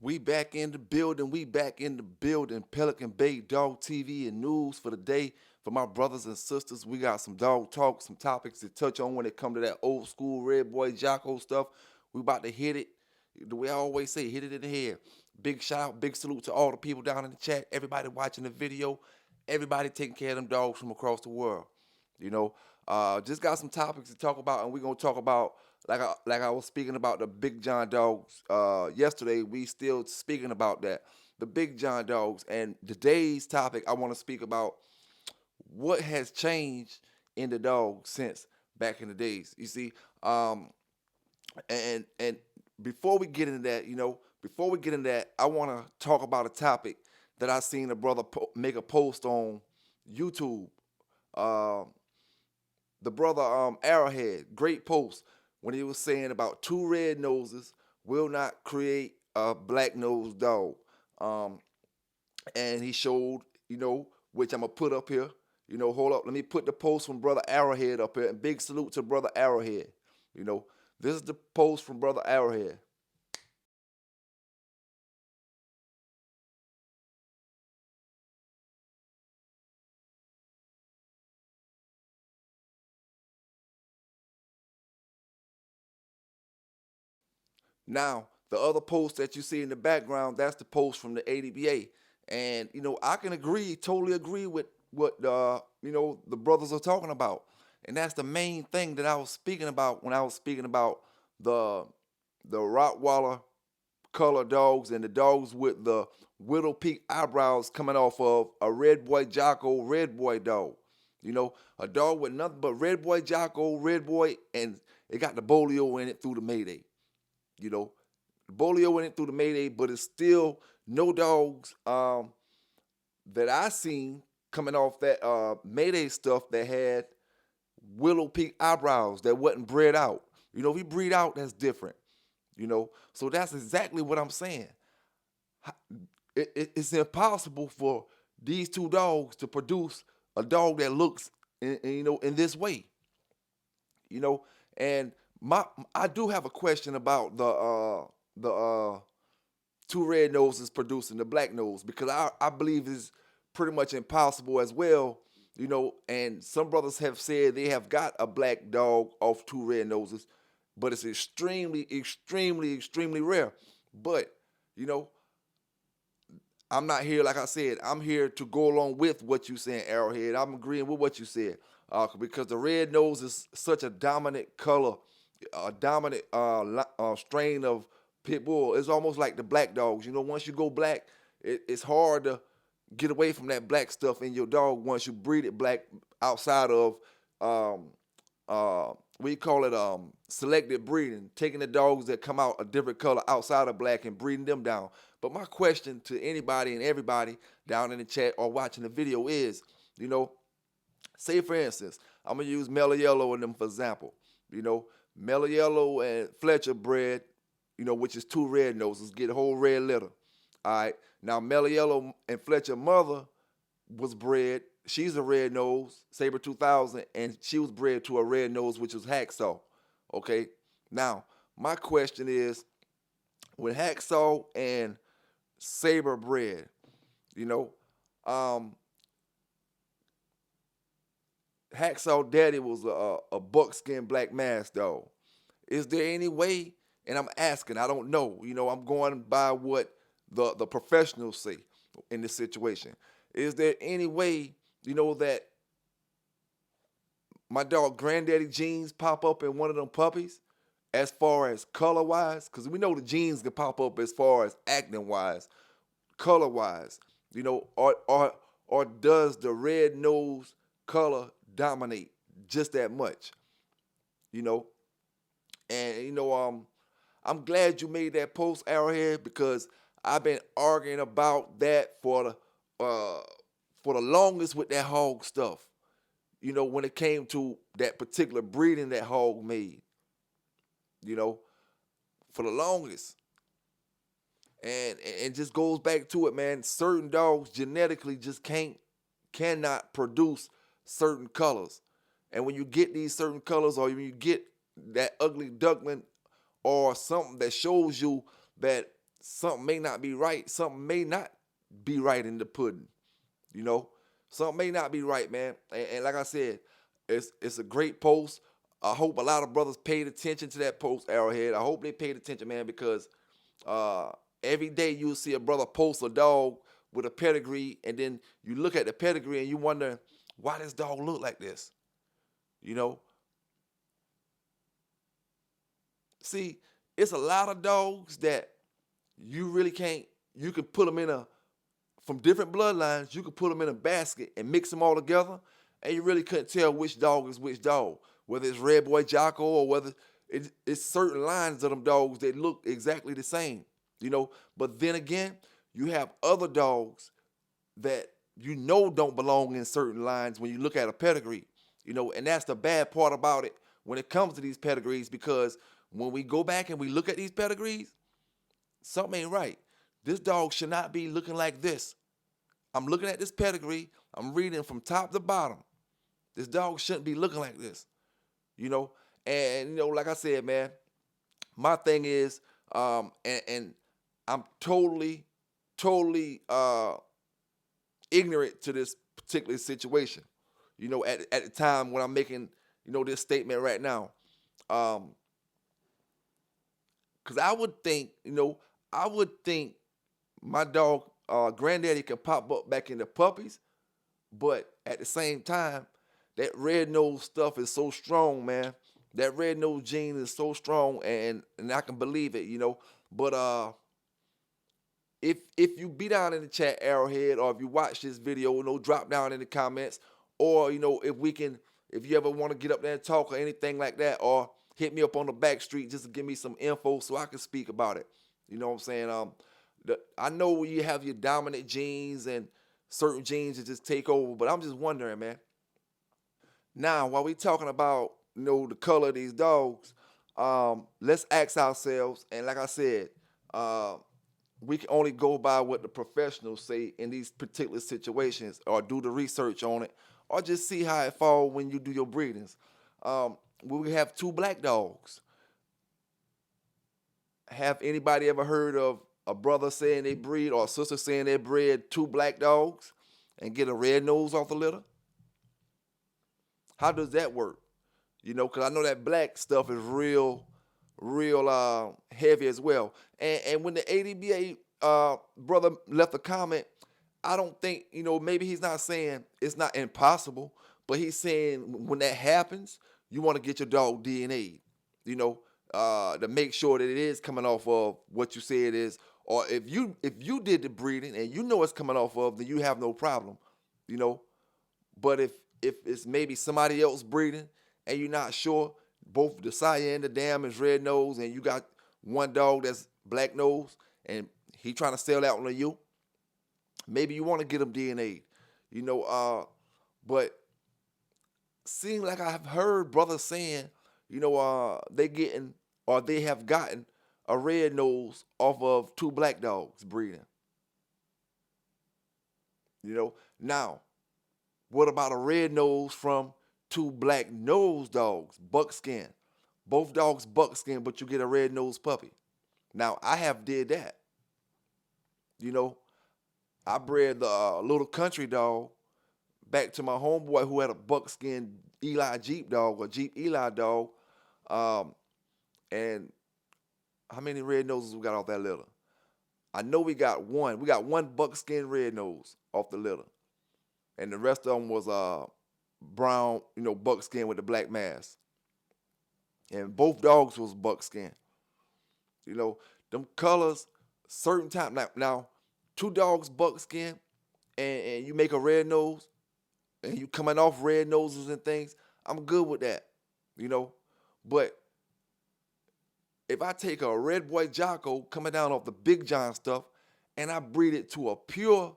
We back in the building. We back in the building. Pelican Bay Dog TV and news for the day. For my brothers and sisters, we got some dog talk, some topics to touch on when it come to that old school Red Boy Jocko stuff. We about to hit it. The way I always say, hit it in the head. Big shout out, big salute to all the people down in the chat, everybody watching the video, everybody taking care of them dogs from across the world. You know, just got some topics to talk about, and we're gonna talk about like I was speaking about the Big John dogs yesterday. We still speaking about that, the Big John dogs, and today's topic I want to speak about what has changed in the dog since back in the days. You see, and before we get into that, before we get into that, I want to talk about a topic that I seen a brother make a post on YouTube. Uh, the brother Arrowhead, great post when he was saying about two red noses will not create a black nosed dog. Um, and he showed, which I'm gonna put up here. Hold up, let me put the post from brother Arrowhead up here, and big salute to brother Arrowhead. You know, this is the post from brother Arrowhead. Now, the other post that you see in the background, that's the post from the ADBA. And, I can agree, totally agree with what, the brothers are talking about. And that's the main thing that I was speaking about when I was speaking about the the Rottweiler color dogs and the dogs with the widow peak eyebrows coming off of a red boy Jocko red boy dog. A dog with nothing but red boy Jocko, red boy, and it got the bolio in it through the Mayday. You know, Bolio went through the Mayday, but it's still no dogs that I seen coming off that Mayday stuff that had willow peak eyebrows that wasn't bred out. If you breed out, that's different. So that's exactly what I'm saying. It's impossible for these two dogs to produce a dog that looks in this way. you know. And my I do have a question about the two red noses producing the black nose because I believe it's pretty much impossible as well. And some brothers have said they have got a black dog off two red noses, but it's extremely, extremely, extremely rare. But you know, I'm not here, like I said, I'm here to go along with what you saying, Arrowhead. I'm agreeing with what you said. Because the red nose is such a dominant color, a dominant strain of pit bull. It's almost like the black dogs. Once you go black, it's hard to get away from that black stuff in your dog once you breed it black outside of um, we call it selective breeding, taking the dogs that come out a different color outside of black and breeding them down. But my question to anybody and everybody down in the chat or watching the video is, you know, say for instance, I'm gonna use Mellow Yellow and them for example. Mellow Yellow and Fletcher bred, which is two red noses, get a whole red litter. All right. Now Mellow Yellow and Fletcher mother was bred. She's a red nose, Saber 2000, and she was bred to a red nose, which was Hacksaw. Okay. Now my question is, when Hacksaw and Saber bred, you know, um, Hacksaw Daddy was a buckskin black mass dog. Is there any way? And I'm asking, I don't know. I'm going by what the professionals say in this situation. Is there any way, that my dog Granddaddy genes pop up in one of them puppies as far as color wise? Because we know the genes can pop up as far as acting wise, color wise, or does the red nose color dominate just that much? You know, and I'm glad you made that post, Arrowhead, because I've been arguing about that for the longest with that hog stuff. When it came to that particular breeding that hog made, you know, for the longest. And just goes back to it, man. Certain dogs genetically just cannot produce certain colors. And when you get these certain colors, or when you get that ugly duckling, or something that shows you that something may not be right. Something may not be right in the pudding. You know, something may not be right, man. And like I said, it's a great post. I hope a lot of brothers paid attention to that post, Arrowhead. I hope they paid attention, man, because uh, every day you'll see a brother post a dog with a pedigree, and then you look at the pedigree and you wonder why this dog look like this. You know, see, it's a lot of dogs that you really can't. You can put them in a from different bloodlines. You could put them in a basket and mix them all together, and you really couldn't tell which dog is which dog. Whether it's Red Boy Jocko or whether it's certain lines of them dogs that look exactly the same. You know, but then again, you have other dogs that you know don't belong in certain lines when you look at a pedigree. You know, and that's the bad part about it when it comes to these pedigrees, because when we go back and we look at these pedigrees, something ain't right. This dog should not be looking like this. I'm looking at this pedigree. I'm reading from top to bottom. This dog shouldn't be looking like this. You know, and you know, like I said, man, my thing is, and I'm totally ignorant to this particular situation. You know, at the time when I'm making, you know, this statement right now, because I would think, my dog, granddaddy can pop up back into puppies, but at the same time, that red nose stuff is so strong, man. That red nose gene is so strong, and I can believe it, you know. But if you be down in the chat, Arrowhead, or if you watch this video, you know, drop down in the comments, or you know, if you ever want to get up there and talk or anything like that, or hit me up on the back street just to give me some info so I can speak about it. You know what I'm saying? I know you have your dominant genes and certain genes that just take over, but I'm just wondering, man. Now, while we talking about, you know, the color of these dogs, let's ask ourselves, and like I said, uh, we can only go by what the professionals say in these particular situations, or do the research on it, or just see how it falls when you do your breedings. We have two black dogs. Have anybody ever heard of a brother saying they breed or a sister saying they bred two black dogs and get a red nose off the litter? How does that work? You know, because I know that black stuff is real heavy as well. And when the ADBA brother left a comment, I don't think, you know, maybe he's not saying it's not impossible, but he's saying when that happens, you want to get your dog DNA, you know, to make sure that it is coming off of what you say it is. Or if you did the breeding and you know it's coming off of, then you have no problem, you know. But if it's maybe somebody else breeding and you're not sure, both the cyan, the dam is red nose, and you got one dog that's black nose, and he trying to sell that one to you, maybe you want to get him DNA, you know. But seems like I've heard brothers saying, you know, they have gotten a red nose off of two black dogs breeding. You know, now what about a red nose from two black nose dogs, buckskin? Both dogs buckskin, but you get a red nose puppy. Now I have did that. You know, I bred the little country dog back to my homeboy who had a buckskin Eli Jeep dog, or Jeep Eli dog. And how many red noses we got off that litter? I know we got one. We got one buckskin red nose off the litter, and the rest of them was brown, you know, buckskin with the black mask. And both dogs was buckskin. You know, them colors, certain time. Now two dogs buckskin, and you make a red nose, and you coming off red noses and things, I'm good with that, you know. But if I take a Red Boy Jocko coming down off the Big John stuff and I breed it to a pure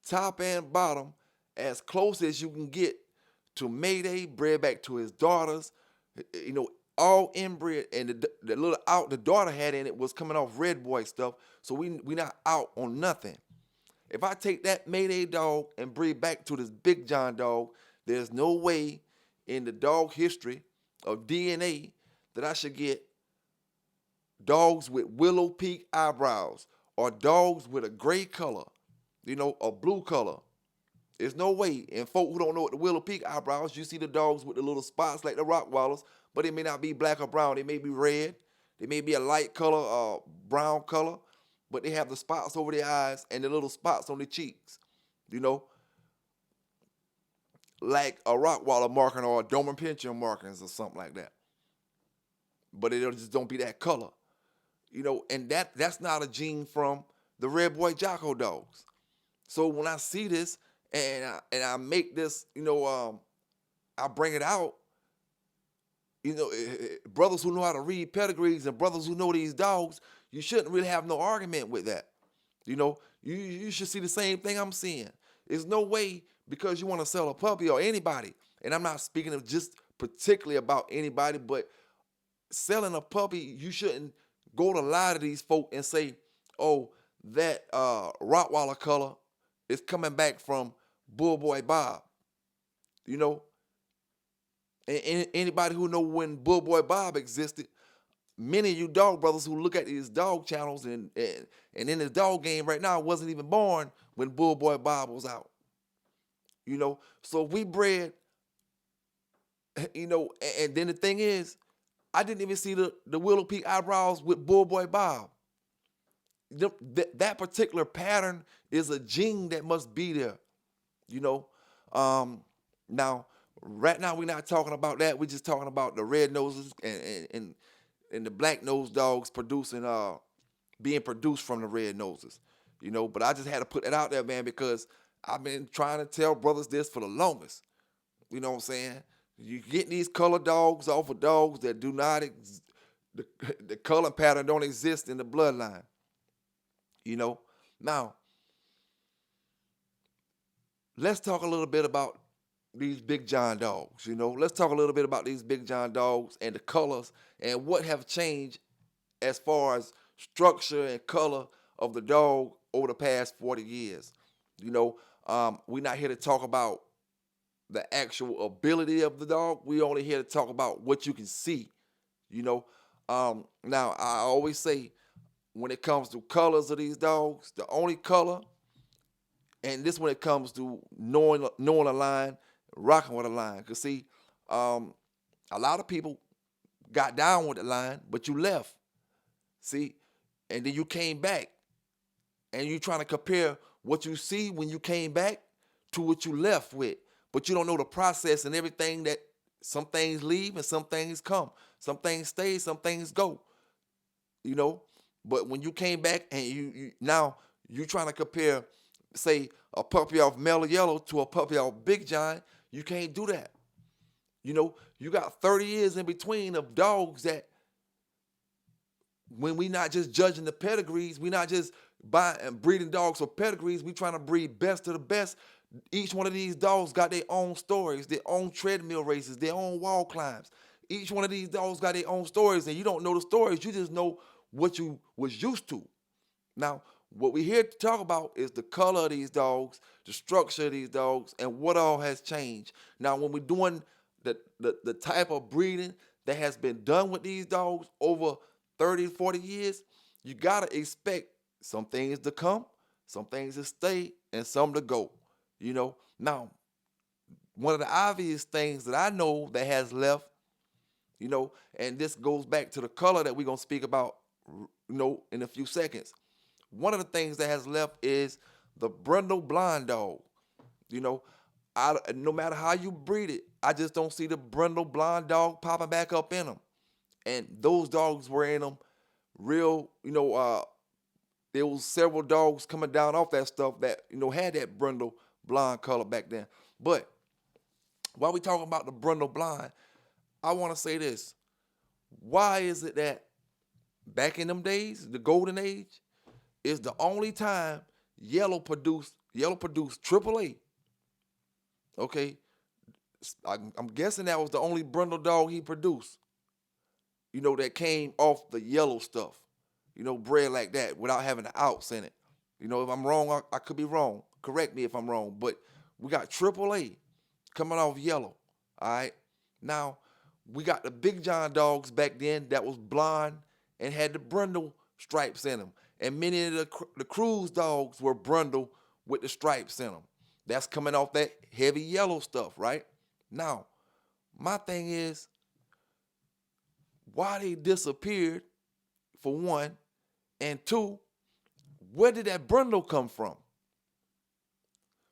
top and bottom, as close as you can get to Mayday, bred back to his daughters, you know, all inbred, and the little out the daughter had in it was coming off Red Boy stuff, so we not out on nothing. If I take that Mayday dog and breed back to this Big John dog, there's no way in the dog history of DNA that I should get dogs with Willow Peak eyebrows, are dogs with a gray color, a blue color. There's no way. And folk who don't know what the Willow Peak eyebrows, you see the dogs with the little spots like the Rockwallers, but it may not be black or brown. They may be red. They may be a light color, brown color, but they have the spots over their eyes and the little spots on the cheeks, you know, like a Rockwaller marking or a Doberman Pinscher markings or something like that. But it just don't be that color, and that's not a gene from the Red Boy Jocko dogs. So when I see this and I make this, I bring it out, brothers who know how to read pedigrees and brothers who know these dogs, you shouldn't really have no argument with that. You should see the same thing I'm seeing. There's no way because you want to sell a puppy or anybody, and I'm not speaking of just particularly about anybody, but selling a puppy, you shouldn't go to a lot of these folk and say, oh, that Rottweiler color is coming back from Bull Boy Bob. And anybody who know when Bull Boy Bob existed, many of you dog brothers who look at these dog channels and in this dog game right now wasn't even born when Bull Boy Bob was out. So we bred, and then the thing is, I didn't even see the Willow Peak eyebrows with Bull Boy Bob. That particular pattern is a gene that must be there, Now, right now we're not talking about that. We're just talking about the red noses and the black nose dogs being produced from the red noses, But I just had to put that out there, man, because I've been trying to tell brothers this for the longest. You know what I'm saying? You get these color dogs off of dogs that do not, the color pattern don't exist in the bloodline. Now, let's talk a little bit about these Big John dogs. Let's talk a little bit about these Big John dogs and the colors and what have changed as far as structure and color of the dog over the past 40 years. We're not here to talk about the actual ability of the dog. We're only here to talk about what you can see. Now, I always say when it comes to colors of these dogs, the only color, and this when it comes to knowing a line, rocking with a line. Because see, a lot of people got down with the line, but you left. See, and then you came back, and you trying to compare what you see when you came back to what you left with. But you don't know the process and everything that some things leave and some things come. Some things stay, some things go. But when you came back and you now you trying to compare, say, a puppy off Mellow Yellow to a puppy off Big John, you can't do that. You got 30 years in between of dogs that when we not just judging the pedigrees, we not just buying and breeding dogs for pedigrees, we trying to breed best of the best. Each one of these dogs got their own stories, their own treadmill races, their own wall climbs. Each one of these dogs got their own stories, and you don't know the stories. You just know what you was used to. Now, what we're here to talk about is the color of these dogs, the structure of these dogs, and what all has changed. Now, when we're doing the type of breeding that has been done with these dogs over 30, 40 years, you got to expect some things to come, some things to stay, and some to go. Now, one of the obvious things that I know that has left, and this goes back to the color that we're going to speak about, in a few seconds. One of the things that has left is the Brindle blind dog. No matter how you breed it, I just don't see the Brindle blind dog popping back up in them. And those dogs were in them real, there was several dogs coming down off that stuff that, had that Brindle blonde color back then. But while we talking about the Brindle blind, I want to say this. Why is it that back in them days, the golden age, is the only time Yellow produced AAA? Okay, I'm guessing that was the only Brindle dog he produced, that came off the yellow stuff, bred like that without having the outs in it. If I'm wrong, I could be wrong. Correct me if I'm wrong, but we got AAA coming off yellow. All right. Now, we got the Big John dogs back then that was blonde and had the Brindle stripes in them. and many of the cruise dogs were Brindle with the stripes in them. That's coming off that heavy yellow stuff, right? Now, my thing is, why they disappeared, for one, and two, where did that Brindle come from?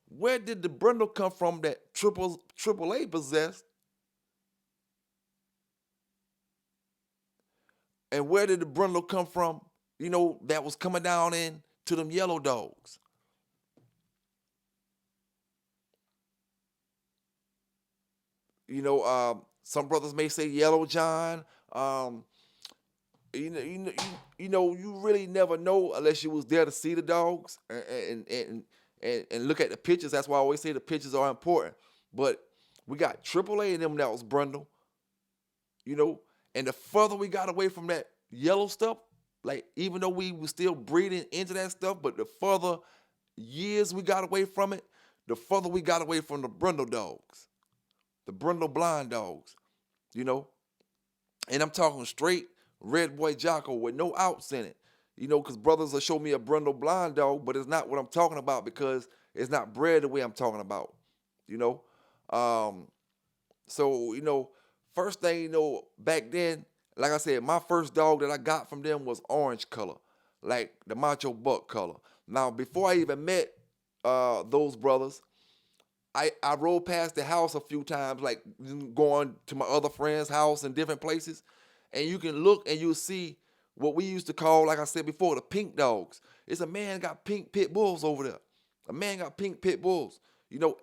Where did the Brindle come from that triple A possessed? And where did the Brindle come from, that was coming down in to them yellow dogs? Some brothers may say Yellow John. Um, you really never know unless you was there to see the dogs and look at the pictures. That's why I always say the pictures are important. But we got AAA in them that was Brindle, and the further we got away from that yellow stuff, like even though we were still breeding into that stuff, but the further years we got away from it, the further we got away from the Brindle dogs, the Brindle blind dogs, you know. And I'm talking straight red boy Jocko with no outs in it, because brothers will show me a Brindle blind dog, but it's not what I'm talking about because it's not bred the way I'm talking about, you know. So, first thing, back then, like I said, my first dog that I got from them was orange color, like the Macho Buck color. Now, before I even met those brothers, I rode past the house a few times, like going to my other friend's house in different places, and you can look and you'll see what we used to call, like I said before, the pink dogs. It's a man got pink pit bulls over there. A man got pink pit bulls,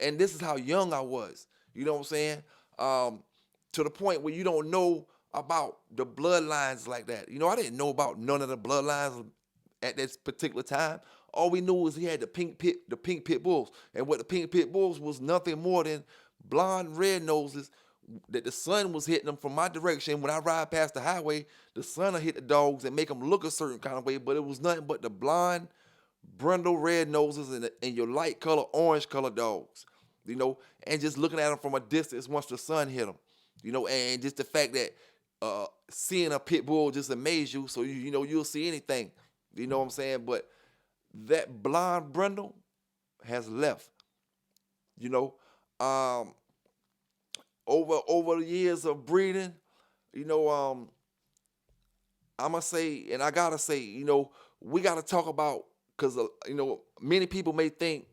and this is how young I was. You know what I'm saying? To the point where you don't know about the bloodlines like that. I didn't know about none of the bloodlines at this particular time. All we knew was he had the pink pit bulls. And what the pink pit bulls was nothing more than blonde red noses that the sun was hitting them from my direction. When I ride past the highway, the sun will hit the dogs and make them look a certain kind of way, but it was nothing but the blonde Brindle red noses and your light color, orange color dogs, and just looking at them from a distance once the sun hit them, and just the fact that seeing a pit bull just amazed you, so you'll see anything, you know what I'm saying? But that blonde Brindle has left, over the years of breeding, I'ma say, and I gotta say, we gotta talk about, because many people may think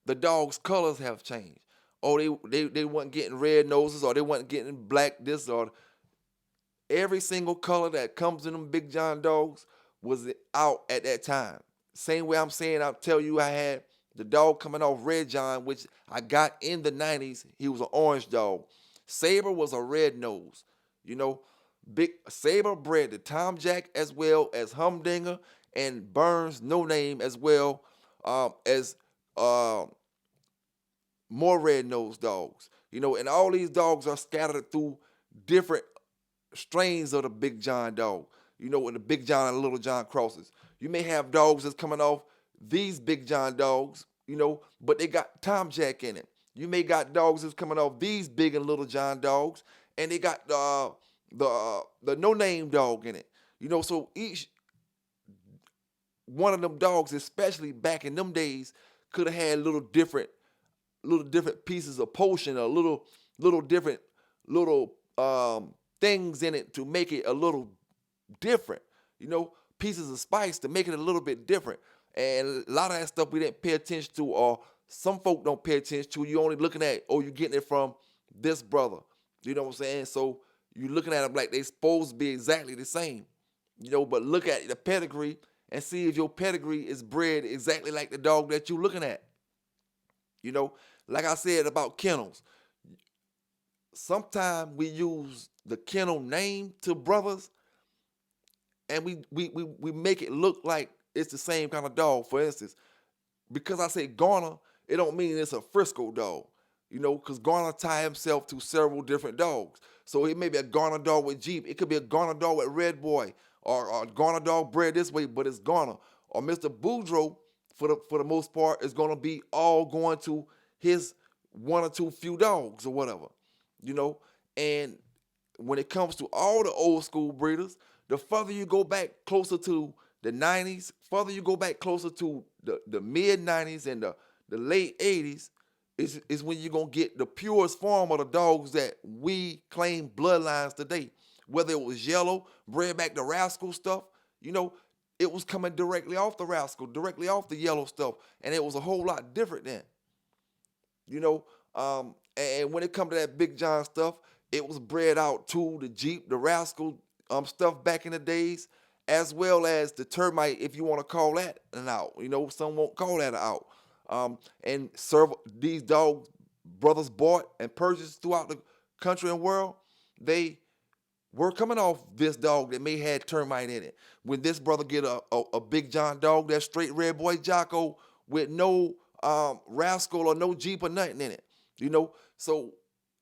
the dog's colors have changed. Oh, they weren't getting red noses, or they weren't getting black this, or every single color that comes in them Big John dogs was out at that time. Same way I'm saying, I'll tell you, I had the dog coming off Red John, which I got in the 90s. He was an orange dog. Saber was a red nose. Big Saber bred the Tom Jack as well as Humdinger and Burns No Name as well as more red nosed dogs. And all these dogs are scattered through different strains of the Big John dog. When the Big John and Little John crosses, you may have dogs that's coming off these Big John dogs, but they got Tom Jack in it. You may got dogs that's coming off these Big and Little John dogs, and they got the No Name dog in it. So each one of them dogs, especially back in them days, could have had little different pieces of potion, or little different things in it to make it a little different. Pieces of spice to make it a little bit different. And a lot of that stuff we didn't pay attention to, or some folk don't pay attention to. You only looking at, you're getting it from this brother. You know what I'm saying? So you're looking at them like they supposed to be exactly the same. But look at the pedigree and see if your pedigree is bred exactly like the dog that you're looking at. Like I said about kennels, sometimes we use the kennel name to brothers, and we make it look like it's the same kind of dog. For instance, because I say Garner, it don't mean it's a Frisco dog, because Garner tie himself to several different dogs. So it may be a Garner dog with Jeep. It could be a Garner dog with Red Boy, or a Garner dog bred this way, but it's Garner. Or Mr. Boudreaux, for the most part, is going to be all going to his one or two few dogs or whatever, And when it comes to all the old school breeders, the further you go back closer to the 90s, further you go back closer to the mid 90s and the late 80s, is when you're going to get the purest form of the dogs that we claim bloodlines today. Whether it was yellow, bred back the rascal stuff, you know, it was coming directly off the rascal, directly off the yellow stuff. And it was a whole lot different then. You know, and when it come to that Big John stuff, it was bred out to the Jeep, the rascal stuff back in the days, as well as the termite, if you want to call that an out. You know, some won't call that an out. And serve these dogs, brothers bought and purchased throughout the country and world, they were coming off this dog that may have termite in it. When this brother get a Big John dog, that straight red boy Jocko with no rascal or no Jeep or nothing in it, you know. So,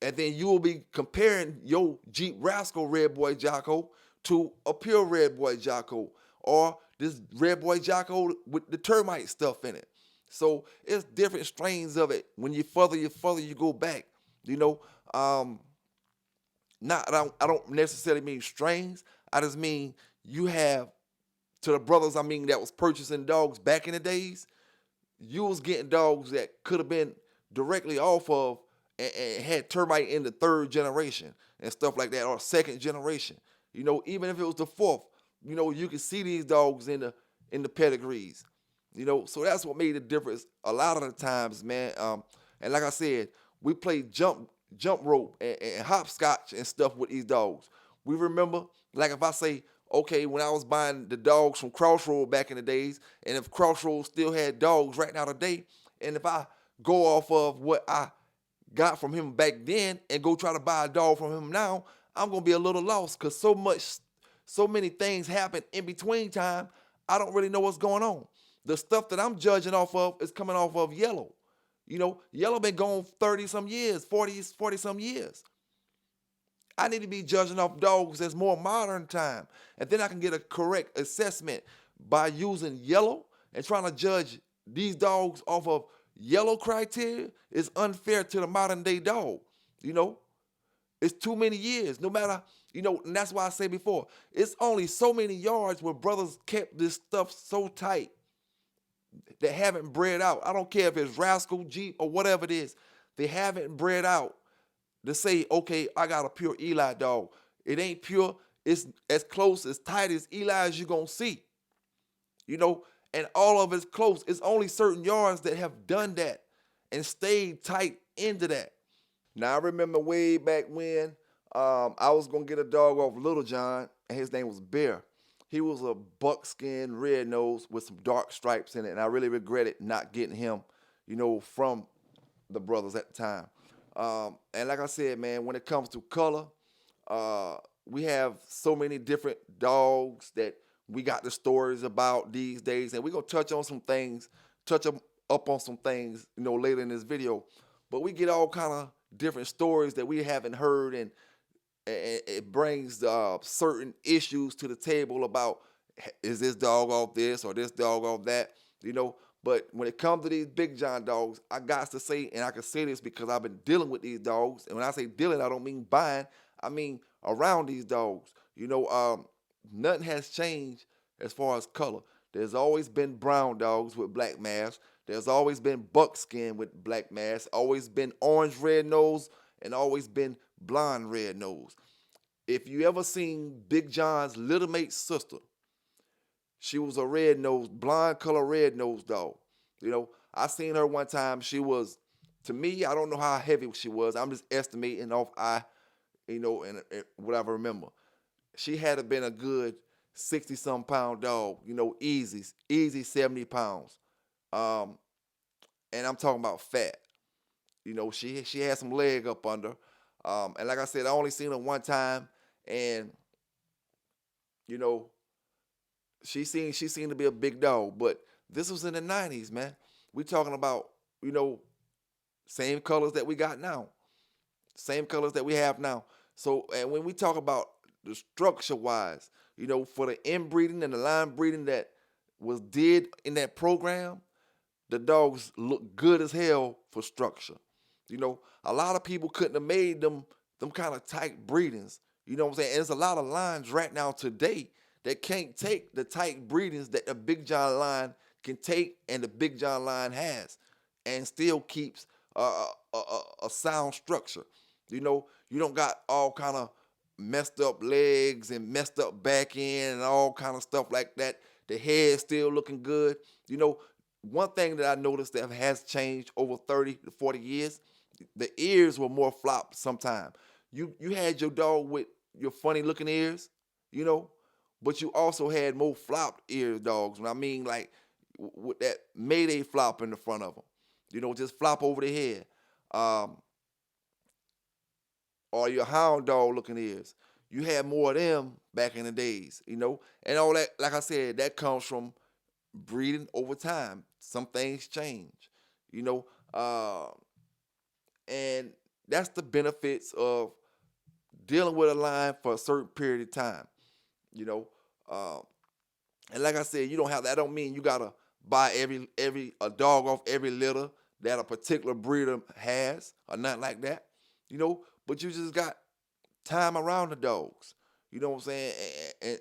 and then you will be comparing your Jeep rascal red boy Jocko to a pure red boy Jocko, or this red boy Jocko with the termite stuff in it. So it's different strains of it. When you further you go back, you know. Not I don't necessarily mean strains. I just mean you have, to the brothers I mean that was purchasing dogs back in the days, you was getting dogs that could have been directly off of and had termite in the third generation and stuff like that, or second generation. You know, even if it was the fourth, you know, you can see these dogs in the pedigrees. You know, so that's what made the difference a lot of the times, man. And like I said, we played jump rope and hopscotch and stuff with these dogs. We remember, like if I say, okay, when I was buying the dogs from Crossroad back in the days, and if Crossroad still had dogs right now today, and if I go off of what I got from him back then and go try to buy a dog from him now, I'm gonna be a little lost because so many things happen in between time. I don't really know what's going on. The stuff that I'm judging off of is coming off of yellow. You know, yellow been gone 30 some years, 40 some years. I need to be judging off dogs that's more modern time. And then I can get a correct assessment by using yellow, and trying to judge these dogs off of yellow criteria is unfair to the modern day dog. You know, it's too many years. No matter, you know, and that's why I say before, it's only so many yards where brothers kept this stuff so tight that haven't bred out. I don't care if it's rascal, Jeep, or whatever it is. They haven't bred out to say, okay, I got a pure Eli dog. It ain't pure. It's as close, as tight as Eli as you're going to see. You know, and all of it's close. It's only certain yards that have done that and stayed tight into that. Now, I remember way back when I was going to get a dog off Little John, and his name was Bear. He was a buckskin red nose with some dark stripes in it, and I really regretted not getting him, you know, from the brothers at the time. And like I said, man, when it comes to color, we have so many different dogs that we got the stories about these days, and we're gonna touch on some things, up on some things, you know, later in this video. But we get all kind of different stories that we haven't heard, and it brings certain issues to the table about, is this dog off this or this dog off that, you know. But when it comes to these Big John dogs, I got to say, and I can say this because I've been dealing with these dogs. And when I say dealing, I don't mean buying. I mean around these dogs. You know, nothing has changed as far as color. There's always been brown dogs with black masks. There's always been buckskin with black masks. Always been orange red nose, and always been blonde red nose. If you ever seen Big John's little mate's sister, she was a red nose, blonde color red nose dog. You know, I seen her one time. She was, to me, I don't know how heavy she was. I'm just estimating off you know, and what I remember. She had to been a good 60-some pound dog, you know, easy 70 pounds. And I'm talking about fat. You know, she had some leg up under. And like I said, I only seen her one time, and you know, she seemed to be a big dog. But this was in the 90s, man. We talking about, you know, same colors that we got now. Same colors that we have now. So, and when we talk about the structure wise, you know, for the inbreeding and the line breeding that was did in that program, the dogs look good as hell for structure. You know, a lot of people couldn't have made them kind of tight breedings. You know what I'm saying? And there's a lot of lines right now today that can't take the tight breedings that the Big John line can take and the Big John line has, and still keeps a sound structure. You don't got all kind of messed up legs and messed up back end and all kind of stuff like that. The head still looking good. One thing that I noticed that has changed over 30 to 40 years, the ears were more flopped sometime. You had your dog with your funny looking ears, you know, but you also had more flopped ear dogs. And I mean like with that Mayday flop in the front of them, just flop over the head. Um, or your hound dog looking ears. You had more of them back in the days, and all that. Like I said, that comes from breeding over time. Some things change, you know, uh, and that's the benefits of dealing with a line for a certain period of time, you know. Uh, and like I said, you don't have that. Don't mean you gotta buy every a dog off every litter that a particular breeder has or nothing like that, But you just got time around the dogs. You know what I'm saying?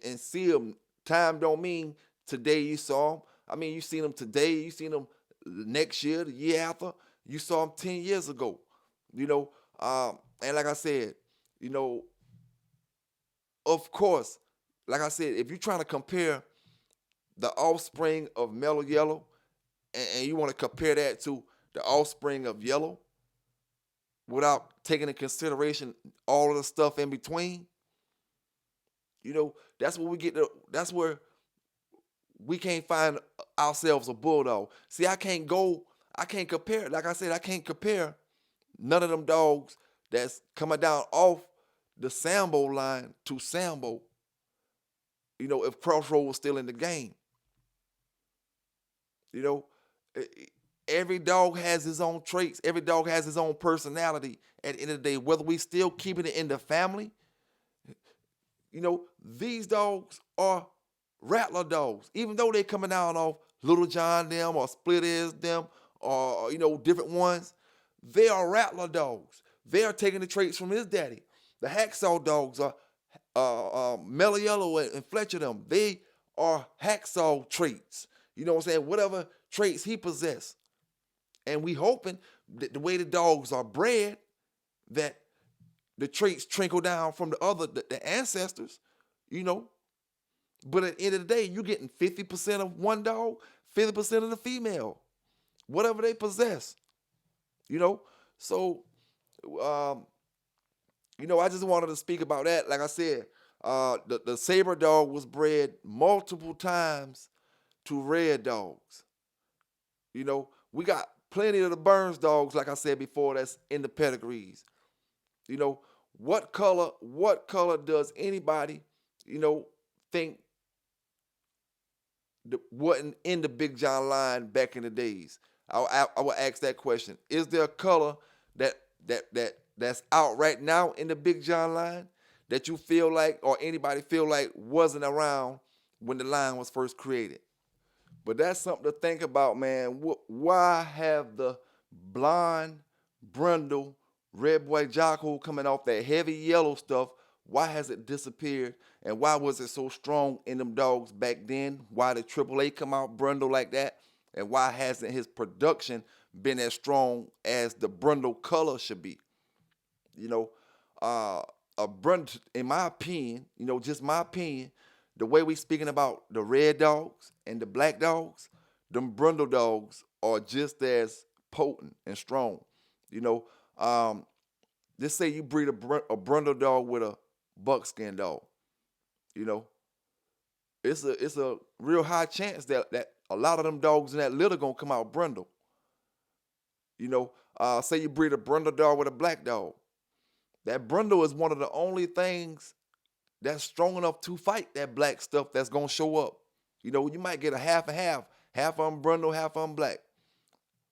And see them. Time don't mean today you saw them. I mean, you seen them today. You seen them next year, the year after. You saw them 10 years ago. You know, and like I said, you know, of course, like I said, if you're trying to compare the offspring of mellow yellow and you want to compare that to the offspring of yellow without taking into consideration all of the stuff in between, that's where that's where we can't find ourselves a bulldog. See, I can't compare, like I said, I can't compare none of them dogs that's coming down off the Sambo line to Sambo, if Crossroad was still in the game. Every dog has his own traits. Every dog has his own personality at the end of the day. Whether we still keeping it in the family, these dogs are rattler dogs. Even though they're coming out off Little John them or Split Ears them or, different ones, they are rattler dogs. They are taking the traits from his daddy. The hacksaw dogs are Mellow Yellow and Fletcher them. They are hacksaw traits. You know what I'm saying? Whatever traits he possessed. And we hoping that the way the dogs are bred, that the traits trickle down from the ancestors, But at the end of the day, you're getting 50% of one dog, 50% of the female, whatever they possess, So, I just wanted to speak about that. Like I said, the Saber dog was bred multiple times to red dogs. We got plenty of the Burns dogs, like I said before, that's in the pedigrees. What color does anybody, think wasn't in the Big John line back in the days? I would ask that question. Is there a color that's out right now in the Big John line that you feel like, or anybody feel like, wasn't around when the line was first created? But that's something to think about, man. Why have the blonde, Brindle, Red Boy Jocko coming off that heavy yellow stuff? Why has it disappeared? And why was it so strong in them dogs back then? Why did AAA come out Brindle like that? And why hasn't his production been as strong as the Brindle color should be? A Brindle, in my opinion, just my opinion, the way we speaking about the red dogs and the black dogs, them Brindle dogs are just as potent and strong. Just say you breed a Brindle dog with a buckskin dog. It's a real high chance that a lot of them dogs in that litter gonna come out Brindle. Say you breed a Brindle dog with a black dog. That Brindle is one of the only things that's strong enough to fight that black stuff that's gonna show up. You might get a half and half of them Brindle, half of them black.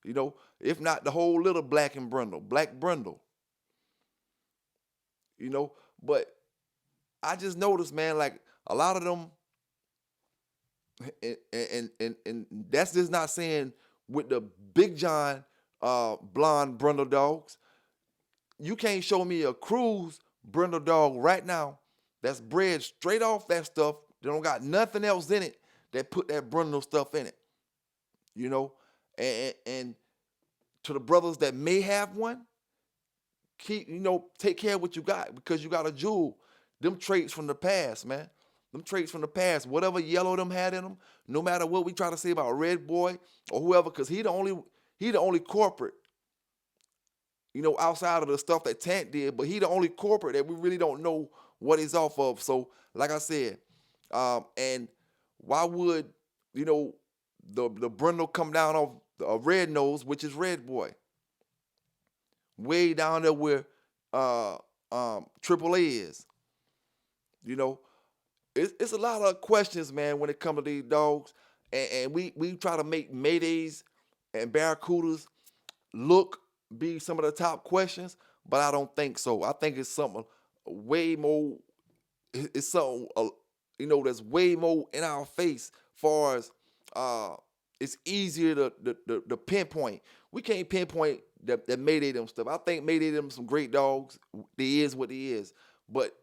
If not the whole little black Brindle. But I just noticed, man, like a lot of them, and that's just not saying with the Big John blonde Brindle dogs. You can't show me a cruise Brindle dog right now that's bred straight off that stuff They don't got nothing else in it that put that Brindle stuff in it. You know, and to the brothers that may have one, take care of what you got because you got a jewel. Them traits from the past, man. Them traits from the past. Whatever yellow them had in them, no matter what we try to say about Red Boy or whoever, because he the only corporate, outside of the stuff that Tank did, but he the only corporate that we really don't know what he's off of. So, like I said, and why would the Brindle come down off a Red Nose, which is Red Boy, way down there where Triple A is? You know, it's a lot of questions, man, when it comes to these dogs, and we try to make Maydays and Barracudas be some of the top questions, but I don't think so. I think it's something way more. It's something that's way more in our face. Far as it's easier to pinpoint. We can't pinpoint that Mayday them stuff. I think Mayday them some great dogs. They is what they is, but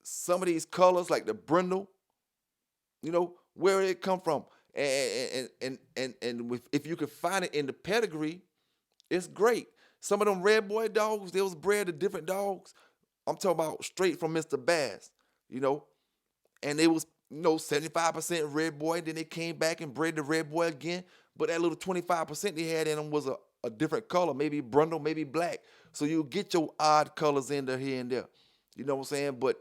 some of these colors like the Brindle, where did it come from? And if you could find it in the pedigree, it's great. Some of them Red Boy dogs, they was bred to different dogs. I'm talking about straight from Mr. Bass, and they was 75% Red Boy. Then they came back and bred the Red Boy again, but that little 25% they had in them was a different color, maybe Brindle, maybe black. So you get your odd colors in there here and there. You know what I'm saying? But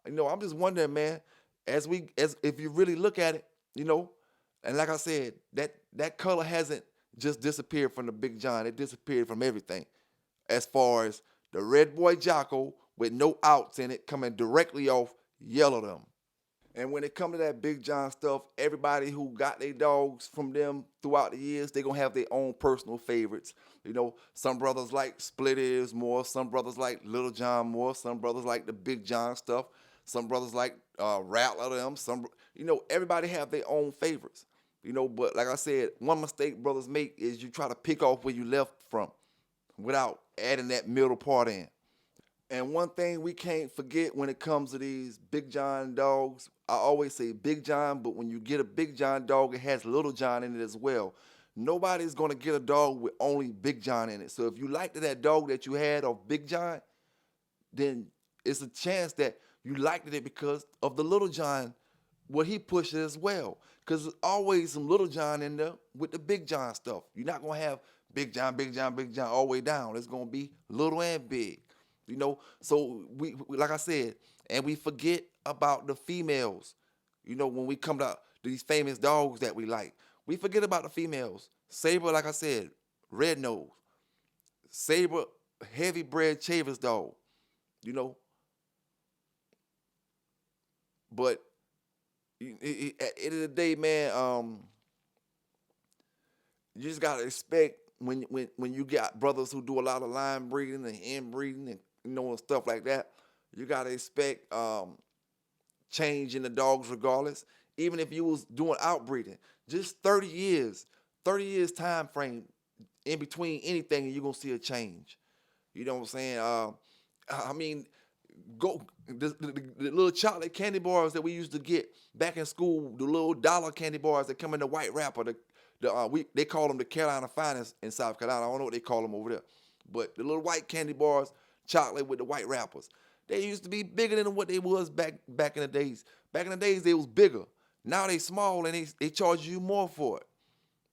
I'm just wondering, man, as if you really look at it, and like I said, that color hasn't just disappeared from the Big John. It disappeared from everything. As far as the Red Boy Jocko with no outs in it coming directly off Yellow them. And when it comes to that Big John stuff, everybody who got their dogs from them throughout the years, they going to have their own personal favorites. Some brothers like Split Ears more. Some brothers like Little John more. Some brothers like the Big John stuff. Some brothers like Rattler them. Everybody have their own favorites. But like I said, one mistake brothers make is you try to pick off where you left from without adding that middle part in. And one thing we can't forget when it comes to these Big John dogs, I always say Big John, but when you get a Big John dog, it has Little John in it as well. Nobody's going to get a dog with only Big John in it. So if you liked that dog that you had of Big John, then it's a chance that you liked it because of the Little John, what he pushes as well. Because there's always some Little John in there with the Big John stuff. You're not going to have Big John, Big John, Big John all the way down. It's going to be little and big. So we like I said, and we forget about the females. When we come to these famous dogs that we like, we forget about the females. Saber, like I said, red nose. Saber, heavy bred Chavis dog. But at the end of the day, man, you just gotta expect when you got brothers who do a lot of line breeding and inbreeding and and stuff like that, you gotta expect change in the dogs regardless. Even if you was doing outbreeding, just 30 years time frame in between anything, and you're gonna see a change. You know what I'm saying? I mean, go the little chocolate candy bars that we used to get back in school, the little dollar candy bars that come in the white wrapper. They call them the Carolina Finest in South Carolina. I don't know what they call them over there, but the little white candy bars, chocolate with the white wrappers, they used to be bigger than what they was back in the days. Back in the days, they was bigger. Now they small and they charge you more for it.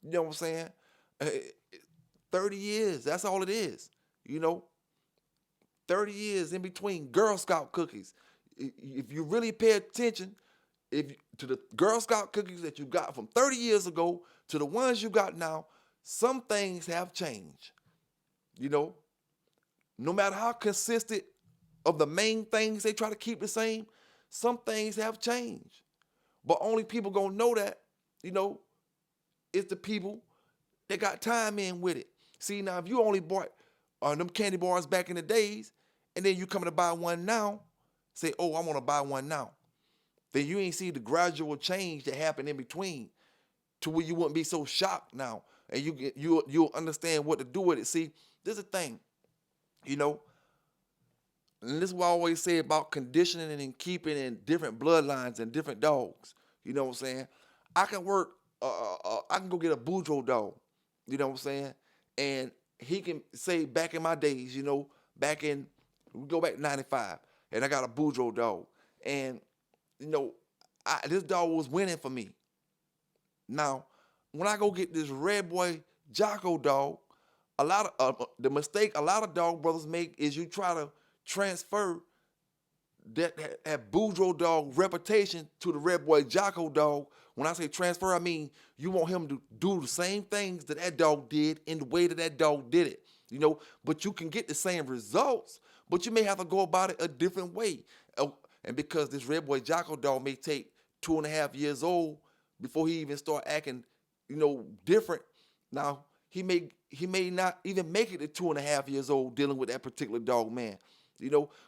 You know what I'm saying? 30 years, that's all it is. 30 years in between Girl Scout cookies. If you really pay attention, to the Girl Scout cookies that you got from 30 years ago to the ones you got now, some things have changed. No matter how consistent of the main things they try to keep the same, some things have changed. But only people gonna know that, is the people that got time in with it. See, now if you only bought them candy bars back in the days, and then you coming to buy one now, say, oh, I want to buy one now. Then you ain't see the gradual change that happened in between to where you wouldn't be so shocked now. And you'll understand what to do with it. See, this is the thing, and this is what I always say about conditioning and keeping in different bloodlines and different dogs. You know what I'm saying? I can work. I can go get a Boudreaux dog. You know what I'm saying? And he can say back in my days, back in we go back to '95, and I got a Boudreaux dog, and you know, this dog was winning for me. Now, when I go get this red boy Jocko dog, the mistake a lot of dog brothers make is you try to transfer that Boudreaux dog reputation to the red boy Jocko dog. When I say transfer, I mean you want him to do the same things that dog did in the way that dog did it. But you can get the same results, but you may have to go about it a different way. And because this red boy Jocko dog may take 2.5 years old before he even start acting, different. Now he may not even make it to 2.5 years old dealing with that particular dog, man.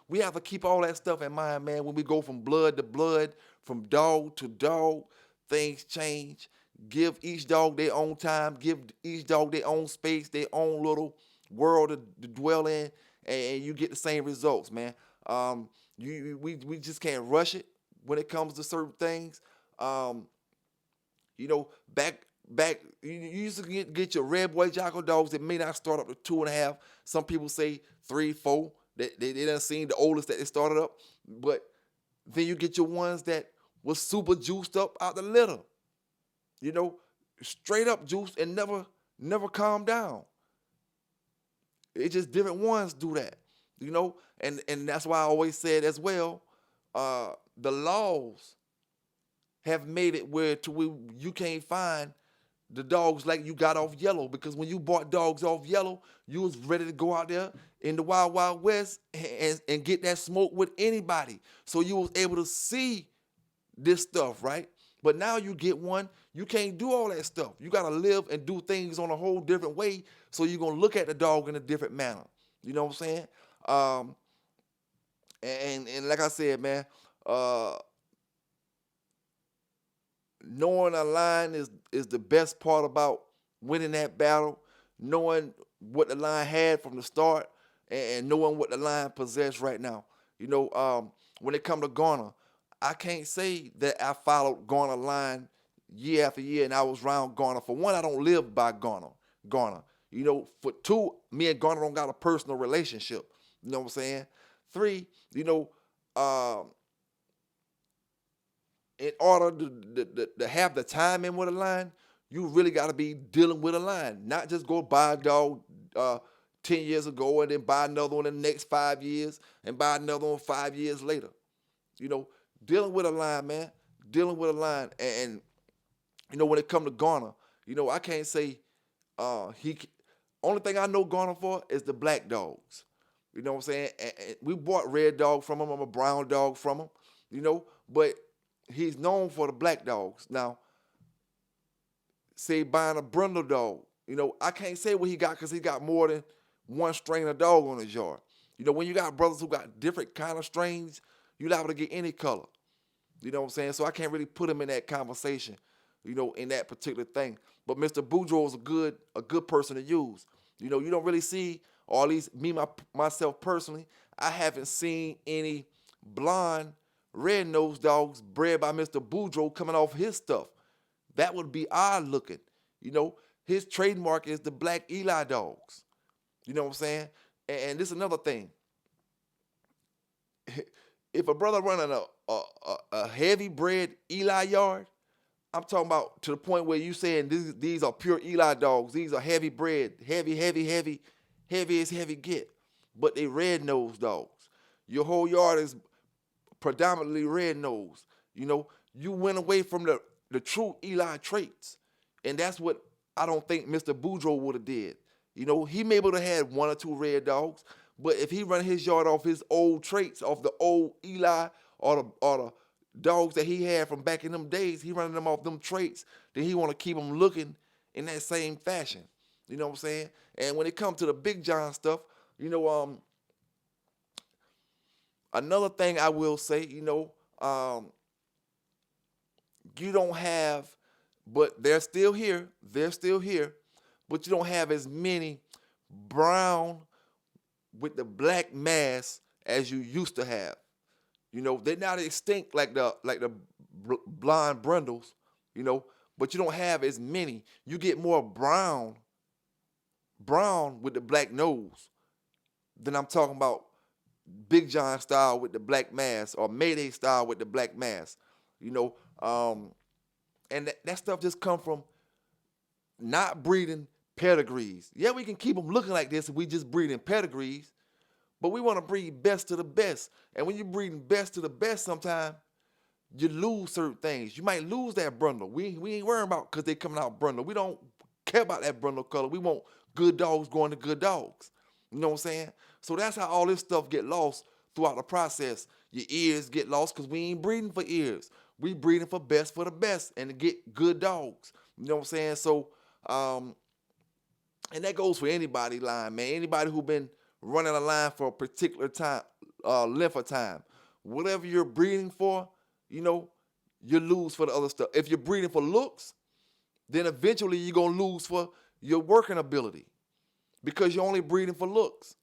We have to keep all that stuff in mind, man. When we go from blood to blood, from dog to dog, things change. Give each dog their own time. Give each dog their own space, their own little world to dwell in, and you get the same results, man. We just can't rush it when it comes to certain things. Back you used to get your red boy Jocko dogs that may not start up to 2.5. Some people say 3, 4. They done seen the oldest that they started up, but then you get your ones that was super juiced up out the litter, straight up juiced and never calm down. It's just different ones do that, and that's why I always said as well, the laws have made it where you can't find the dogs like you got off yellow, because when you bought dogs off yellow, you was ready to go out there in the wild, wild west and get that smoke with anybody. So you was able to see this stuff, right? But now you get one, you can't do all that stuff. You got to live and do things on a whole different way. So you're going to look at the dog in a different manner. You know what I'm saying? And like I said, man, knowing a line is the best part about winning that battle. Knowing what the line had from the start and knowing what the line possessed right now. When it come to Garner, I can't say that I followed Garner line year after year and I was around Garner. For one, I don't live by Garner. For two, me and Garner don't got a personal relationship. You know what I'm saying? 3, in order to have the time in with a line, you really got to be dealing with a line. Not just go buy a dog 10 years ago and then buy another one in the next 5 years and buy another one 5 years later. Dealing with a line, man. Dealing with a line. And when it come to Garner, I can't say only thing I know Garner for is the black dogs. You know what I'm saying? And we bought red dog from him. I'm a brown dog from him. But he's known for the black dogs. Now, say buying a Brindle dog, I can't say what he got because he got more than one strain of dog on his yard. When you got brothers who got different kind of strains, you're liable to get any color. You know what I'm saying? So I can't really put him in that conversation, in that particular thing. But Mr. Boudreaux is a good person to use. You don't really see, or at least myself personally, I haven't seen any blonde red-nosed dogs bred by Mr. Boudreaux coming off his stuff. That would be odd looking. His trademark is the black Eli dogs. You know what I'm saying? And this is another thing. If a brother running a heavy bred Eli yard, I'm talking about to the point where you saying these are pure Eli dogs. These are heavy bred, heavy as heavy get. But they red-nosed dogs. Your whole yard is predominantly red-nosed. You went away from the true Eli traits. And that's what I don't think Mr. Boudreaux would have did. He may have had 1 or 2 red dogs, but if he run his yard off his old traits, off the old Eli or the dogs that he had from back in them days, he running them off them traits, then he want to keep them looking in that same fashion. You know what I'm saying? And when it comes to the Big John stuff, another thing I will say, you don't have, but they're still here, but you don't have as many brown with the black mass as you used to have. You know, they're not extinct like the blind brindles, you know, but you don't have as many. You get more brown with the black nose than I'm talking about Big John style with the black mask or Mayday style with the black mask. You know, and that stuff just come from not breeding pedigrees. Yeah, we can keep them looking like this if we just breeding pedigrees, but we want to breed best to the best. And when you're breeding best to the best, sometimes you lose certain things. You might lose that brindle. We ain't worrying about because they coming out brindle. We don't care about that brindle color. We want good dogs going to good dogs. You know what I'm saying? So that's how all this stuff get lost throughout the process. Your ears get lost because we ain't breeding for ears. We breeding for the best and to get good dogs. You know what I'm saying? So, and that goes for anybody line, man. Anybody who been running a line for a particular time, length of time. Whatever you're breeding for, you know, you lose for the other stuff. If you're breeding for looks, then eventually you're going to lose for your working ability because you're only breeding for looks.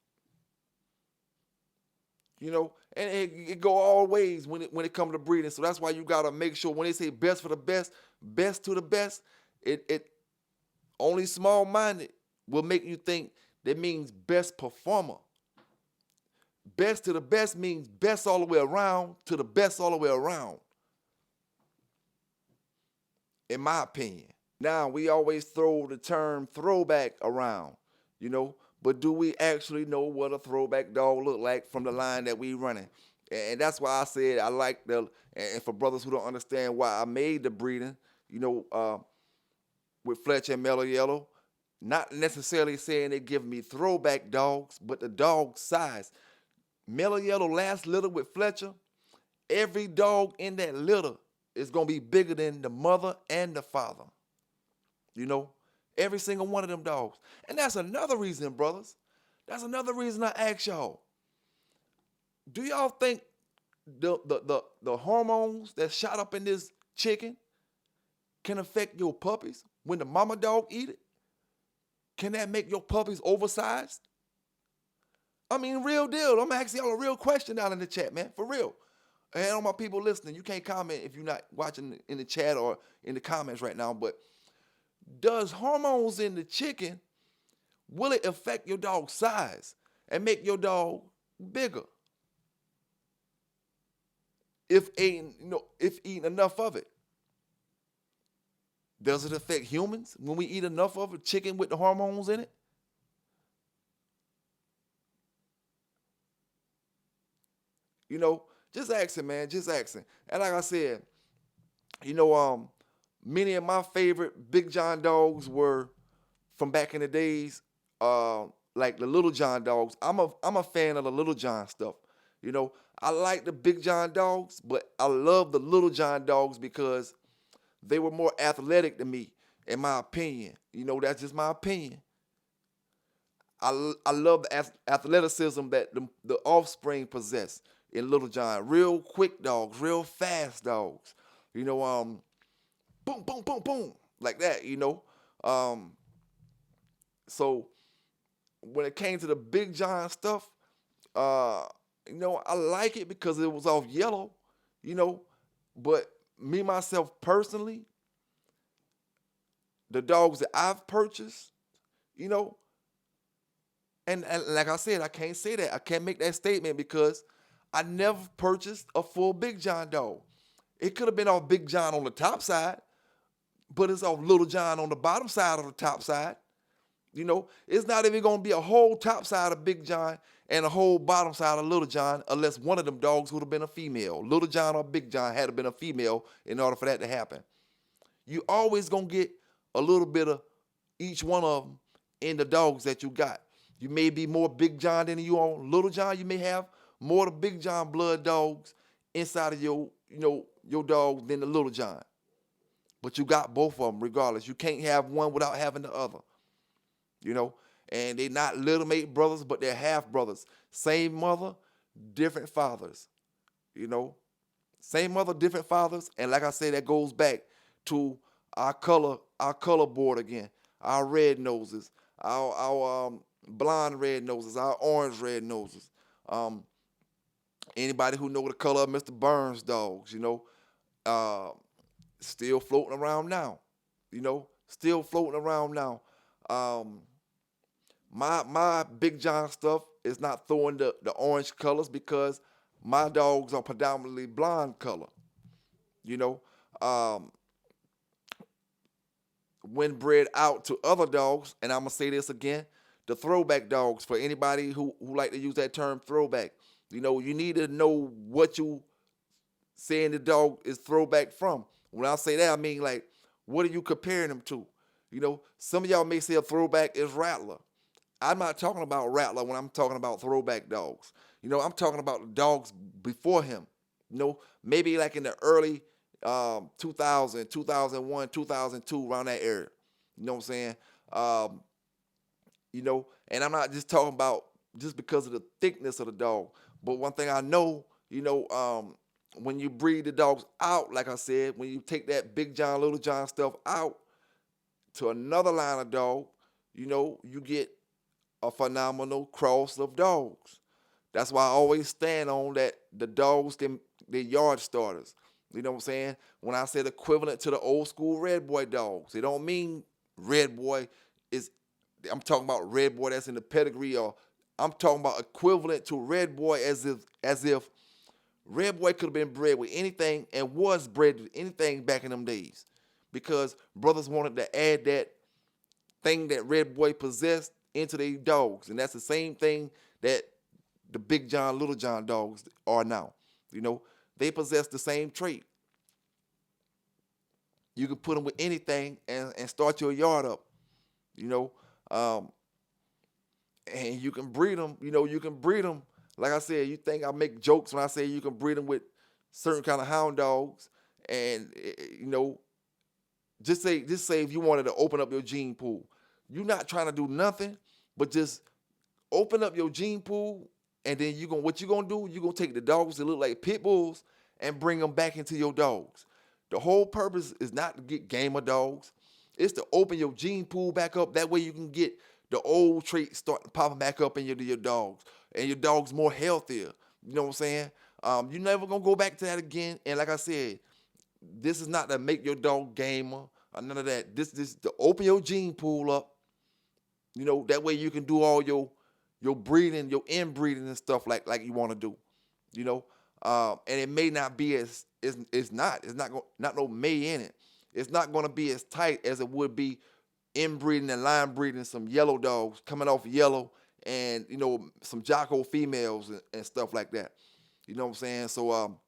You know, and it go all ways when it comes to breeding. So that's why you got to make sure when they say best for the best, best to the best, it only small-minded will make you think that means best performer. Best to the best means best all the way around to the best all the way around, in my opinion. Now, we always throw the term throwback around, you know, but do we actually know what a throwback dog look like from the line that we running? And that's why I said I like and for brothers who don't understand why I made the breeding, you know, with Fletcher and Mellow Yellow, not necessarily saying they give me throwback dogs, but the dog size. Mellow Yellow last litter with Fletcher, every dog in that litter is going to be bigger than the mother and the father. You know, every single one of them dogs. And that's another reason, brothers. That's another reason I ask y'all. Do y'all think the hormones that shot up in this chicken can affect your puppies when the mama dog eat it? Can that make your puppies oversized? I mean, real deal. I'm asking y'all a real question down in the chat, man, for real. And all my people listening, you can't comment if you're not watching in the chat or in the comments right now, but does hormones in the chicken, will it affect your dog's size and make your dog bigger? If eating enough of it. Does it affect humans when we eat enough of a chicken with the hormones in it? You know, just asking, man, just asking. And like I said, you know, many of my favorite Big John dogs were from back in the days, like the Little John dogs. I'm a fan of the Little John stuff. You know, I like the Big John dogs, but I love the Little John dogs because they were more athletic than me, in my opinion. You know, that's just my opinion. I love the athleticism that the offspring possess in Little John. Real quick dogs, real fast dogs. You know, boom, boom, boom, boom, like that, you know. So when it came to the Big John stuff, you know, I like it because it was off yellow, you know. But me, myself, personally, the dogs that I've purchased, you know, and like I said, I can't say that. I can't make that statement because I never purchased a full Big John dog. It could have been off Big John on the top side, but it's off Little John on the bottom side of the top side. You know, it's not even going to be a whole top side of Big John and a whole bottom side of Little John unless one of them dogs would have been a female. Little John or Big John had to have been a female in order for that to happen. You always going to get a little bit of each one of them in the dogs that you got. You may be more Big John than you on Little John. You may have more of the Big John blood dogs inside of your dog than the Little John. But you got both of them regardless. You can't have one without having the other. You know, and they're not little mate brothers, but they're half brothers. Same mother, different fathers. You know, same mother, different fathers. And like I say, that goes back to our color board again. Our red noses, our blonde red noses, our orange red noses. Anybody who know the color of Mr. Burns dogs, uh, still floating around now. Still floating around now. Um, my Big John stuff is not throwing the orange colors because my dogs are predominantly blonde color. You know, um, when bred out to other dogs, and I'm gonna say this again, the throwback dogs, for anybody who like to use that term throwback, you need to know what you saying the dog is throwback from. When I say that, I mean like, what are you comparing them to? Some of y'all may say a throwback is Rattler. I'm not talking about Rattler when I'm talking about throwback dogs. I'm talking about the dogs before him. Maybe like in the early 2000, 2001, 2002, around that area. You know what I'm saying? Um, and I'm not just talking about just because of the thickness of the dog. But one thing I know, when you breed the dogs out, like I said, when you take that Big John, Little John stuff out to another line of dog, you get a phenomenal cross of dogs. That's why I always stand on that the dogs, the yard starters. You know what I'm saying? When I said equivalent to the old school red boy dogs, it don't mean red boy is, I'm talking about red boy that's in the pedigree, or I'm talking about equivalent to red boy as if red boy could have been bred with anything and was bred with anything back in them days. Because brothers wanted to add that thing that red boy possessed into their dogs. And that's the same thing that the Big John, Little John dogs are now. They possess the same trait. You can put them with anything and start your yard up, you know. Um, and you can breed them, you can breed them. Like I said, you think I make jokes when I say you can breed them with certain kind of hound dogs. And, just say if you wanted to open up your gene pool, you're not trying to do nothing but just open up your gene pool, and then what you gonna do? You're gonna take the dogs that look like pit bulls and bring them back into your dogs. The whole purpose is not to get gamer dogs. It's to open your gene pool back up. That way you can get the old traits start popping back up in your dogs, and your dog's more healthier. You know what I'm saying? You're never gonna go back to that again. And like I said, this is not to make your dog gamer or none of that. This is to open your gene pool up. That way you can do all your breeding, your inbreeding and stuff like you want to do. And it may not be it's not no may in it. It's not going to be as tight as it would be inbreeding and line breeding some yellow dogs coming off yellow, and some Jocko females and stuff like that. You know what I'm saying? So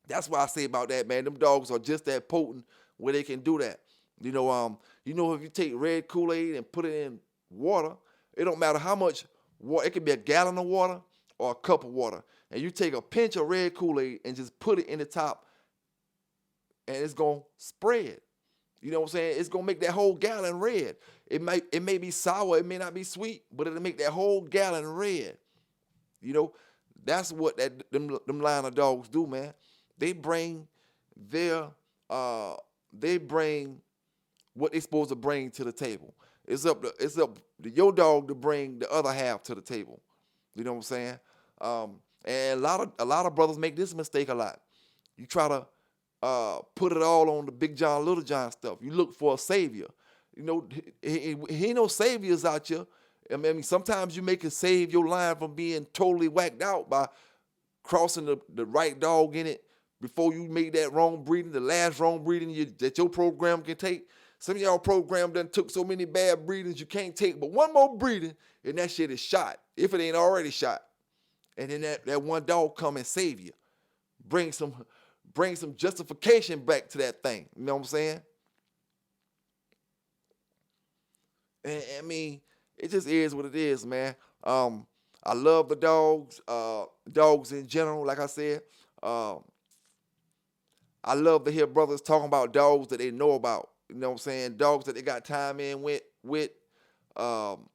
that's what I say about that, man. Them dogs are just that potent where they can do that. If you take red Kool-Aid and put it in water, it don't matter how much water. It could be a gallon of water or a cup of water. And you take a pinch of red Kool-Aid and just put it in the top, and it's going to spread. You know what I'm saying? It's going to make that whole gallon red. It may be sour, it may not be sweet, but it'll make that whole gallon red. That's what them line of dogs do, man. They bring their they bring what they're supposed to bring to the table. It's up to your dog to bring the other half to the table. You know what I'm saying? And a lot of brothers make this mistake a lot. You try to put it all on the Big John, Little John stuff. You look for a savior. He ain't no saviors out here. I mean, sometimes you make it save your line from being totally whacked out by crossing the right dog in it before you made that wrong breeding, the last wrong breeding that your program can take. Some of y'all program done took so many bad breedings you can't take but one more breeding, and that shit is shot, if it ain't already shot. And then that one dog come and save you. Bring some justification back to that thing. You know what I'm saying? And I mean, it just is what it is, man. I love the dogs, dogs in general, like I said. I love to hear brothers talking about dogs that they know about. You know what I'm saying? Dogs that they got time in with. Um,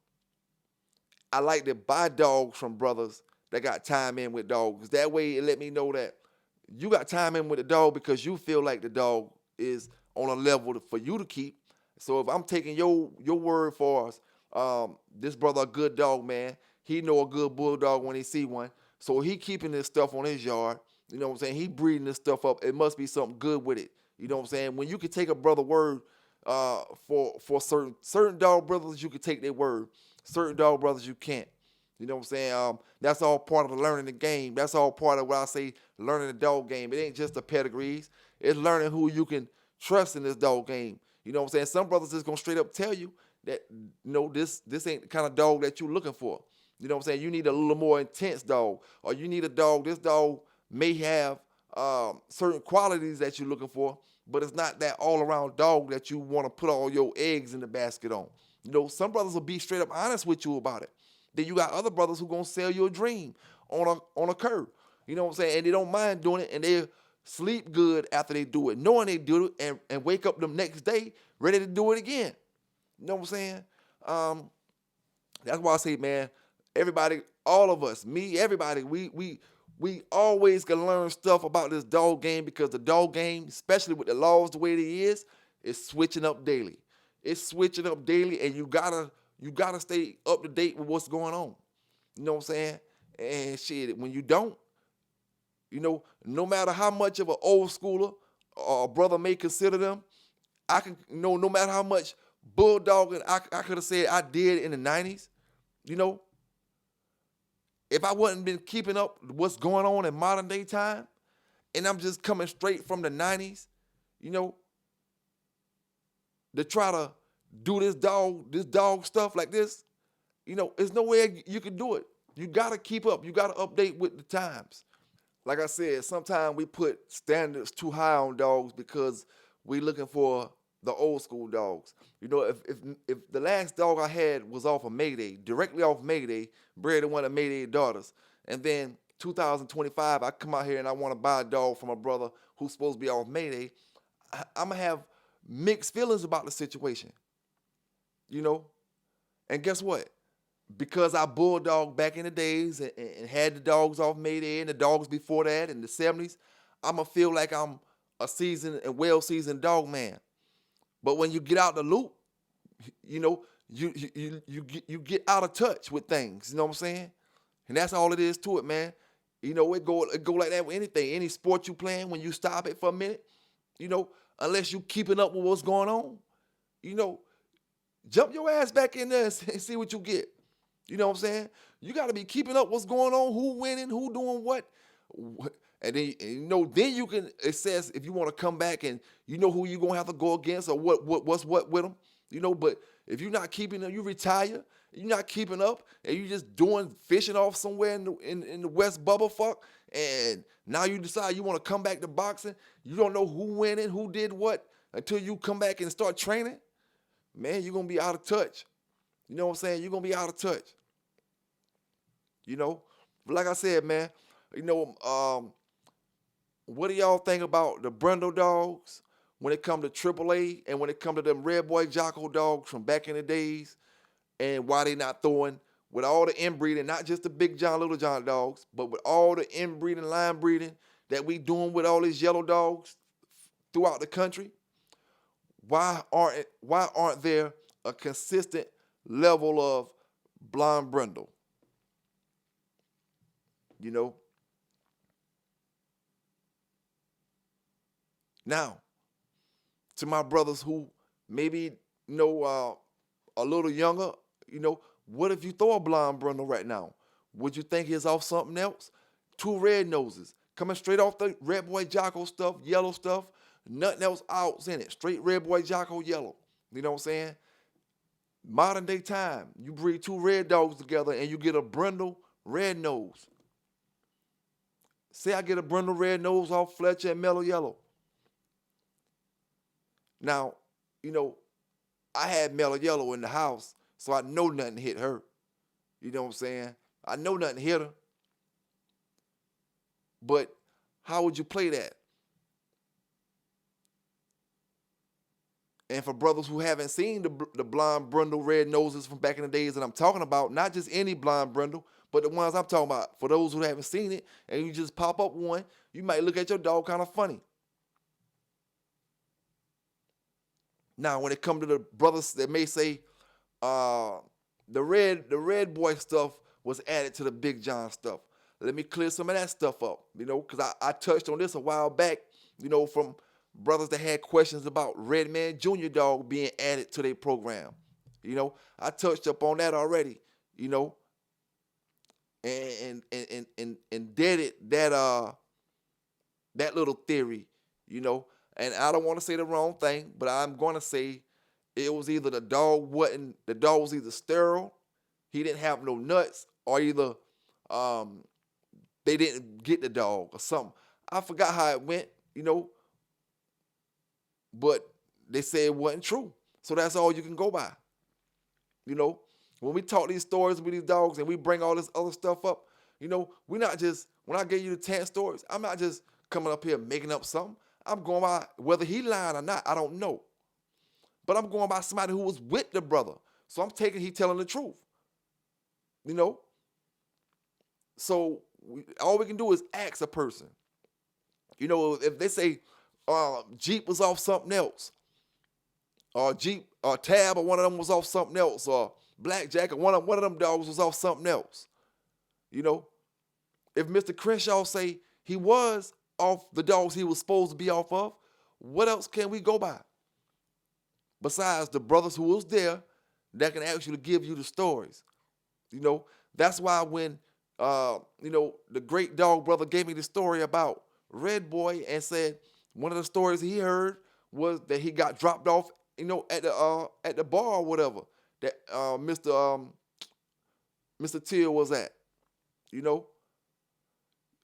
I like to buy dogs from brothers that got time in with dogs. That way it let me know that you got time in with the dog because you feel like the dog is on a level for you to keep. So if I'm taking your word for us, this brother a good dog, man. He know a good bulldog when he see one. So he keeping this stuff on his yard. You know what I'm saying? He breeding this stuff up. It must be something good with it. You know what I'm saying? When you can take a brother word for certain dog brothers, you can take their word. Certain dog brothers, you can't. You know what I'm saying? That's all part of the learning the game. That's all part of what I say, learning the dog game. It ain't just the pedigrees. It's learning who you can trust in this dog game. You know what I'm saying? Some brothers just gonna straight up tell you that, this ain't the kind of dog that you're looking for. You know what I'm saying? You need a little more intense dog, or you need a dog. This dog may have certain qualities that you're looking for, but it's not that all-around dog that you want to put all your eggs in the basket on. Some brothers will be straight up honest with you about it. Then you got other brothers who gonna sell you a dream on a curve. You know what I'm saying? And they don't mind doing it, and they sleep good after they do it, knowing they do it, and wake up the next day ready to do it again. You know what I'm saying? That's why I say, man, everybody, all of us, me, everybody, we always can learn stuff about this dog game, because the dog game, especially with the laws the way it is switching up daily. It's switching up daily, and you gotta stay up to date with what's going on. You know what I'm saying? And shit, when you don't, no matter how much of an old schooler or a brother may consider them, I can, no matter how much bulldogging I could have said I did in the 90s, if I wasn't been keeping up what's going on in modern day time, and I'm just coming straight from the 90s, to try to do this dog stuff like this, there's no way you can do it. You gotta keep up. You gotta update with the times. Like I said, sometimes we put standards too high on dogs because we looking for the old school dogs. If the last dog I had was off of Mayday, directly off Mayday, bred one of Mayday's daughters, and then 2025, I come out here and I want to buy a dog from a brother who's supposed to be off Mayday, I'm going to have mixed feelings about the situation. And guess what? Because I bulldogged back in the days and had the dogs off Mayday and the dogs before that in the 70s, I'm going to feel like I'm a seasoned and well-seasoned dog man. But when you get out the loop, you get out of touch with things. You know what I'm saying? And that's all it is to it, man. It go like that with anything. Any sport you playing, when you stop it for a minute, unless you keeping up with what's going on, jump your ass back in there and see what you get. You know what I'm saying? You got to be keeping up what's going on, who winning, who doing what. And then, then you can assess if you want to come back and who you going to have to go against or what's what with them. But if you're not keeping up, you retire, you're not keeping up, and you just fishing off somewhere in the West Bubble fuck, and now you decide you want to come back to boxing, you don't know who winning, who did what, until you come back and start training, man, you're going to be out of touch. You know what I'm saying? You're going to be out of touch. But like I said, man, what do y'all think about the Brindle dogs when it come to AAA and when it come to them Red Boy Jocko dogs from back in the days, and why they not throwing with all the inbreeding, not just the Big John, Little John dogs, but with all the inbreeding, line breeding that we doing with all these yellow dogs throughout the country? Why aren't there a consistent level of blonde Brindle? Now, to my brothers who maybe a little younger, what if you throw a blonde Brindle right now? Would you think it's off something else? 2 red noses coming straight off the Red Boy Jocko stuff, yellow stuff, nothing else out in it. Straight Red Boy Jocko yellow. You know what I'm saying? Modern day time, you breed 2 red dogs together and you get a Brindle red nose. Say I get a Brindle red nose off Fletcher and Mellow Yellow. Now, I had Mellow Yellow in the house, so I know nothing hit her. You know what I'm saying? I know nothing hit her. But how would you play that? And for brothers who haven't seen the blonde Brindle red noses from back in the days that I'm talking about, not just any blonde Brindle, but the ones I'm talking about, for those who haven't seen it, and you just pop up one, you might look at your dog kind of funny. Now, when it comes to the brothers that may say the red boy stuff was added to the Big John stuff, let me clear some of that stuff up, because I touched on this a while back, from brothers that had questions about Red Man Junior Dog being added to their program. I touched up on that already, and did it that little theory, and I don't want to say the wrong thing, but I'm going to say it was either the dog was either sterile, he didn't have no nuts, or either they didn't get the dog or something. I forgot how it went, but they said it wasn't true. So that's all you can go by. When we talk these stories with these dogs and we bring all this other stuff up, we're not just, when I gave you the 10 stories, I'm not just coming up here making up something. I'm going by, whether he lying or not, I don't know. But I'm going by somebody who was with the brother. So I'm taking he telling the truth. So all we can do is ask a person. If they say Jeep was off something else, or Jeep or Tab or one of them was off something else, or Blackjack or one of them dogs was off something else. If Mr. Crenshaw say he was off the dogs he was supposed to be off of, what else can we go by? Besides the brothers who was there that can actually give you the stories. That's why when, the great dog brother gave me the story about Red Boy and said one of the stories he heard was that he got dropped off, at the bar or whatever that Mr. Till was at.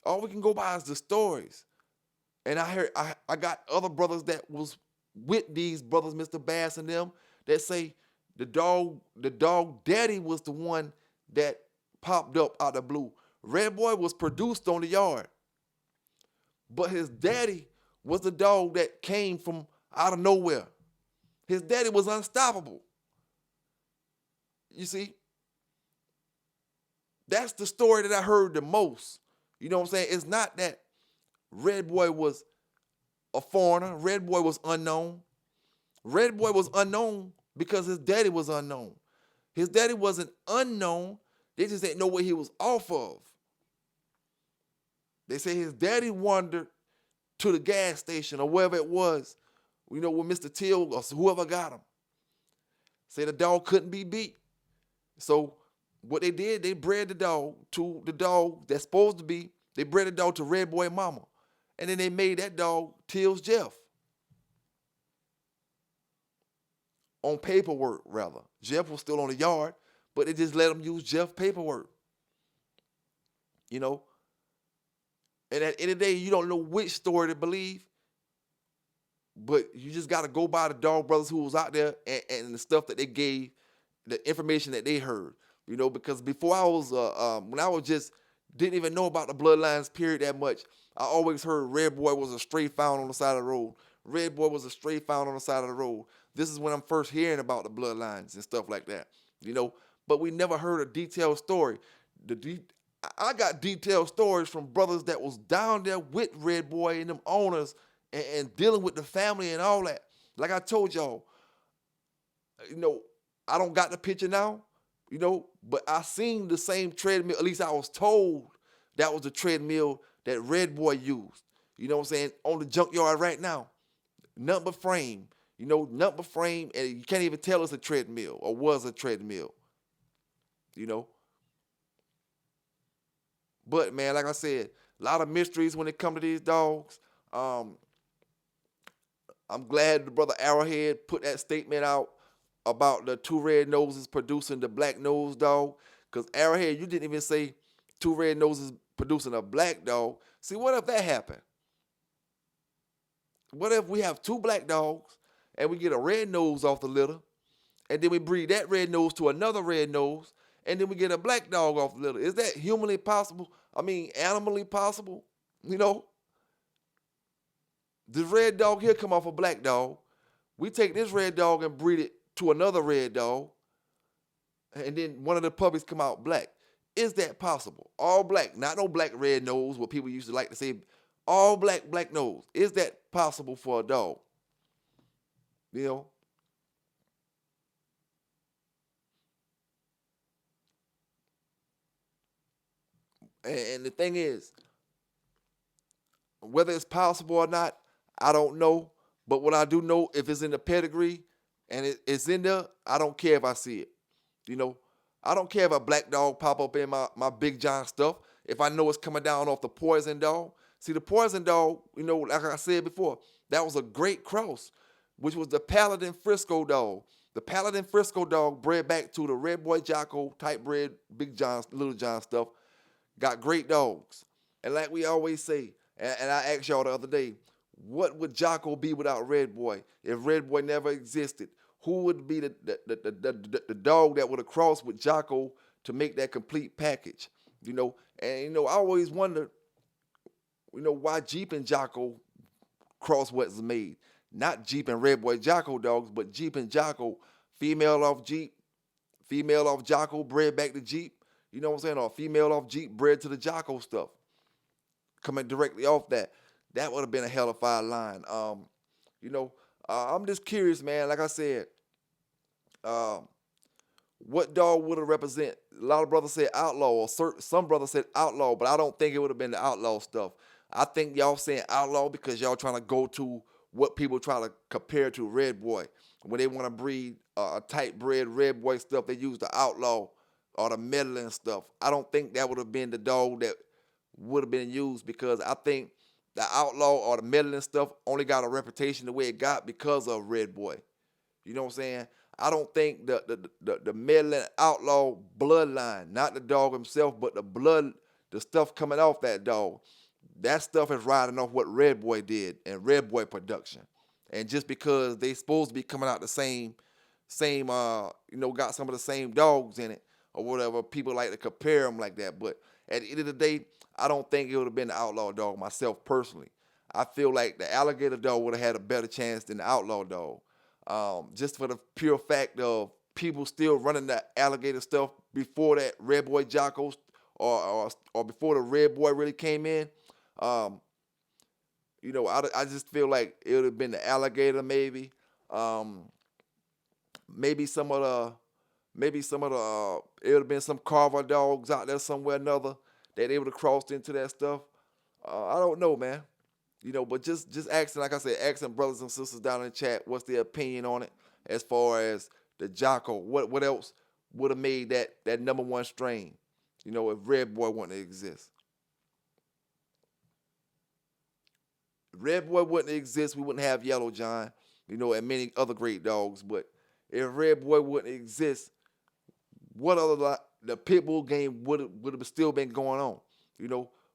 All we can go by is the stories. And I heard I got other brothers that was with these brothers, Mr. Bass and them, that say the dog daddy was the one that popped up out of the blue. Red Boy was produced on the yard, but his daddy was the dog that came from out of nowhere. His daddy was unstoppable. You see, that's the story that I heard the most. You know what I'm saying? It's not that Red Boy was a foreigner. Red Boy was unknown. Red Boy was unknown because his daddy was unknown. His daddy wasn't unknown. They just didn't know what he was off of. They say his daddy wandered to the gas station or wherever it was, with Mr. Till or whoever got him. Say the dog couldn't be beat. So what they did, they bred the dog to the dog that's supposed to be, they bred the dog to Red Boy Mama. And then they made that dog Till's Jeff. On paperwork, rather. Jeff was still on the yard, but they just let him use Jeff paperwork. And at the end of the day, you don't know which story to believe, but you just got to go by the dog brothers who was out there and the stuff that they gave, the information that they heard. Because before I was, when I was just, didn't even know about the bloodlines period that much, I always heard Red Boy was a stray found on the side of the road. Red Boy was a stray found on the side of the road. This is when I'm first hearing about the bloodlines and stuff like that, But we never heard a detailed story. I got detailed stories from brothers that was down there with Red Boy and them owners and dealing with the family and all that. Like I told y'all, I don't got the picture now, but I seen the same treadmill. At least I was told that was the treadmill that Red Boy used. You know what I'm saying? On the junkyard right now. Nothing but frame. Nothing but frame, and you can't even tell it's a treadmill or was a treadmill. But man, like I said, a lot of mysteries when it comes to these dogs. I'm glad the brother Arrowhead put that statement out about the two red noses producing the black nose dog. Because Arrowhead, you didn't even say two red noses producing a black dog. See, what if that happened? What if we have two black dogs and we get a red nose off the litter, and then we breed that red nose to another red nose, and then we get a black dog off the litter? Is that humanly possible? I mean, animally possible? This red dog here come off a black dog. We take this red dog and breed it to another red dog, and then one of the puppies come out black. Is that possible? All black, not no black red nose, what people used to like to say, all black nose. Is that possible for a dog? And the thing is, whether it's possible or not, I don't know. But what I do know, if it's in the pedigree and it's in there, I don't care if I see it. You know, I don't care if a black dog pop up in my Big John stuff. If I know it's coming down off the poison dog. See, the poison dog, like I said before, that was a great cross, which was the Paladin Frisco dog. The Paladin Frisco dog bred back to the Red Boy Jocko type bred Big John, Little John stuff. Got great dogs. And like we always say, and I asked y'all the other day, what would Jocko be without Red Boy if Red Boy never existed? Who would be the dog that would have crossed with Jocko to make that complete package? And I always wonder, why Jeep and Jocko cross what's made. Not Jeep and Red Boy Jocko dogs, but Jeep and Jocko, female off Jeep, female off Jocko, bred back to Jeep. You know what I'm saying? Or female off Jeep, bred to the Jocko stuff. Coming directly off that. That would have been a hell of a line. I'm just curious, man. Like I said, what dog would have represent? A lot of brothers said outlaw, or some brothers said outlaw, but I don't think it would have been the outlaw stuff. I think y'all saying outlaw because y'all trying to go to what people try to compare to Red Boy. When they want to breed a type bred Red Boy stuff, they use the outlaw or the meddling stuff. I don't think that would have been the dog that would have been used, because I think the outlaw or the meddling stuff only got a reputation the way it got because of Red Boy. You know what I'm saying? I don't think the meddling outlaw bloodline, not the dog himself, but the stuff coming off that dog, that stuff is riding off what Red Boy did and Red Boy production. And just because they supposed to be coming out the same, got some of the same dogs in it or whatever, people like to compare them like that. But at the end of the day, I don't think it would have been the outlaw dog myself personally. I feel like the alligator dog would have had a better chance than the outlaw dog. Just for the pure fact of people still running the alligator stuff before that Red Boy Jocko or before the Red Boy really came in. I just feel like it would have been the alligator maybe. Maybe some of the it would have been some carver dogs out there somewhere or another that they would have crossed into that stuff. I don't know, man. But just asking, like I said, asking brothers and sisters down in the chat, what's their opinion on it as far as the Jocko? What else would have made that number one strain? If Red Boy wouldn't exist. If Red Boy wouldn't exist, we wouldn't have Yellow John, and many other great dogs. But if Red Boy wouldn't exist, what other the Pitbull game would have still been going on?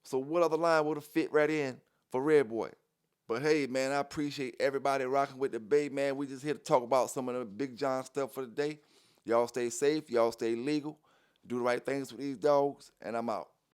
So what other line would have fit right in for Red Boy? But hey, man, I appreciate everybody rocking with the Bay, man. We just here to talk about some of the Big John stuff for the day. Y'all stay safe. Y'all stay legal. Do the right things with these dogs. And I'm out.